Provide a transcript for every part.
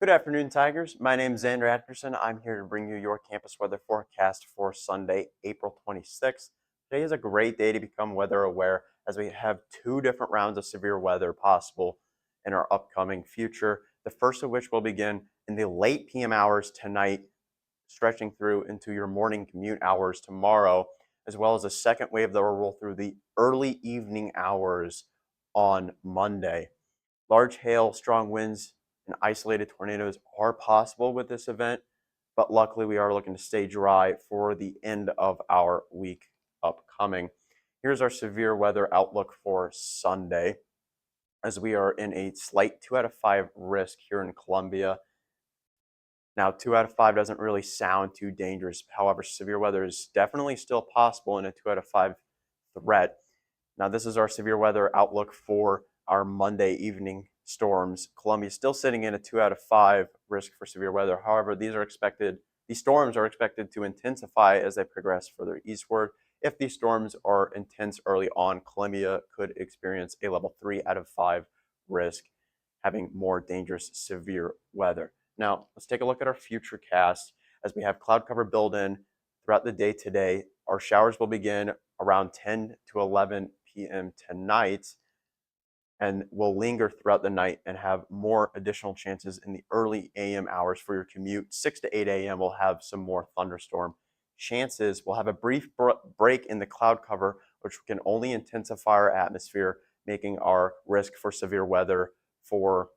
Good afternoon, Tigers. My name is Xander Atkerson. I'm here to bring you your campus weather forecast for Sunday, April 26th. Today is a great day to become weather aware as we have two different rounds of severe weather possible in our upcoming future. The first of which will begin in the late PM hours tonight, stretching through into your morning commute hours tomorrow, as well as a second wave that will roll through the early evening hours on Monday. Large hail, strong winds, and isolated tornadoes are possible with this event, but luckily we are looking to stay dry for the end of our week upcoming. Here's our severe weather outlook for Sunday, as we are in a slight 2 out of 5 risk here in Columbia. Now, 2 out of 5 doesn't really sound too dangerous. However, severe weather is definitely still possible in a 2 out of 5 threat. Now, this is our severe weather outlook for our Monday evening storms. Columbia is still sitting in a 2 out of 5 risk for severe weather. However, these storms are expected to intensify as they progress further eastward. If these storms are intense early on, Columbia could experience a level 3 out of 5 risk, having more dangerous severe weather. Now, let's take a look at our future cast as we have cloud cover build in throughout the day today. Our showers will begin around 10 to 11 p.m. tonight and will linger throughout the night and have more additional chances in the early AM hours for your commute. 6 to 8 a.m. will have some more thunderstorm chances. We'll have a brief break in the cloud cover, which can only intensify our atmosphere, making our risk for severe weather for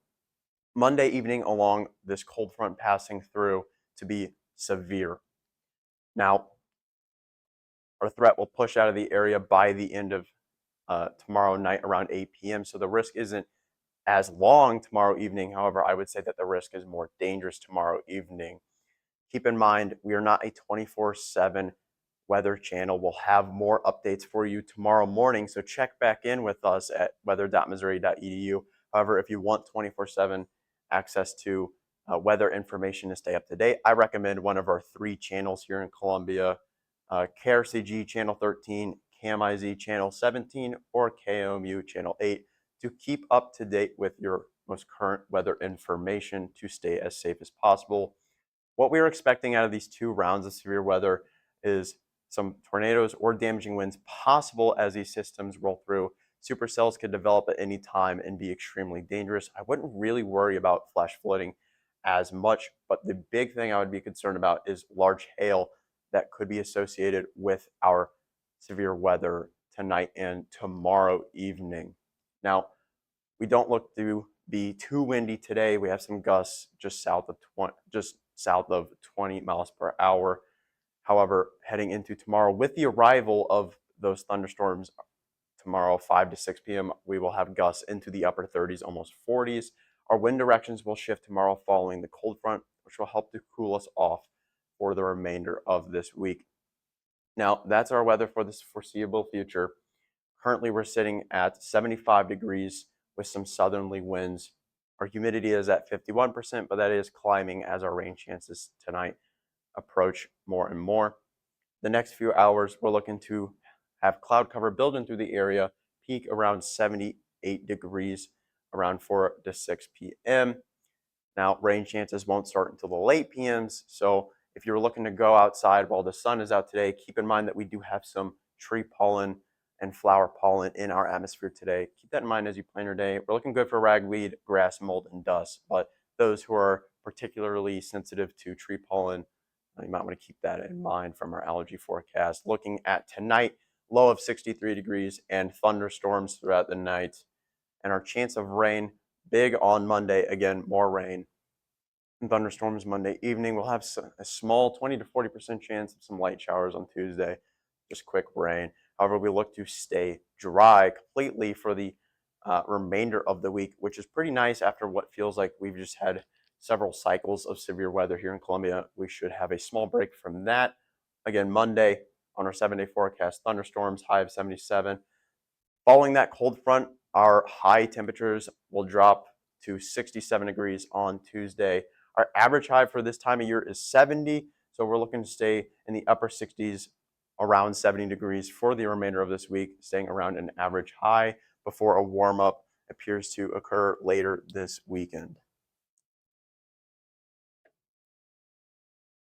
Monday evening along this cold front passing through to be severe. Now, our threat will push out of the area by the end of tomorrow night around 8 p.m. So the risk isn't as long tomorrow evening. However, I would say that the risk is more dangerous tomorrow evening. Keep in mind, we are not a 24/7 weather channel. We'll have more updates for you tomorrow morning. So check back in with us at weather.missouri.edu. However, if you want 24/7 access to weather information to stay up to date, I recommend one of our 3 channels here in Columbia, KRCG Channel 13, KMIZ Channel 17, or KOMU Channel 8 to keep up to date with your most current weather information to stay as safe as possible. What we are expecting out of these 2 rounds of severe weather is some tornadoes or damaging winds possible as these systems roll through. Supercells could develop at any time and be extremely dangerous. I wouldn't really worry about flash flooding as much, but the big thing I would be concerned about is large hail that could be associated with our severe weather tonight and tomorrow evening. Now, we don't look to be too windy today. We have some gusts just south of 20 miles per hour. However, heading into tomorrow, with the arrival of those thunderstorms tomorrow, 5 to 6 p.m., we will have gusts into the upper 30s, almost 40s. Our wind directions will shift tomorrow following the cold front, which will help to cool us off for the remainder of this week. Now, that's our weather for this foreseeable future. Currently, we're sitting at 75 degrees with some southerly winds. Our humidity is at 51%, but that is climbing as our rain chances tonight approach more and more. The next few hours, we're looking to have cloud cover build in through the area, peak around 78 degrees around 4 to 6 p.m. Now, rain chances won't start until the late PMs, so if you're looking to go outside while the sun is out today, keep in mind that we do have some tree pollen and flower pollen in our atmosphere today. Keep that in mind as you plan your day. We're looking good for ragweed, grass, mold, and dust, but those who are particularly sensitive to tree pollen, you might want to keep that in mind from our allergy forecast. Looking at tonight, low of 63 degrees and thunderstorms throughout the night. And our chance of rain, big on Monday. Again, more rain and thunderstorms Monday evening. We'll have a small 20 to 40% chance of some light showers on Tuesday, just quick rain. However, we look to stay dry completely for the remainder of the week, which is pretty nice after what feels like we've just had several cycles of severe weather here in Columbia. We should have a small break from that. Again, Monday on our 7-day forecast, thunderstorms, high of 77. Following that cold front, our high temperatures will drop to 67 degrees on Tuesday. Our average high for this time of year is 70, so we're looking to stay in the upper 60s, around 70 degrees for the remainder of this week, staying around an average high before a warm up appears to occur later this weekend.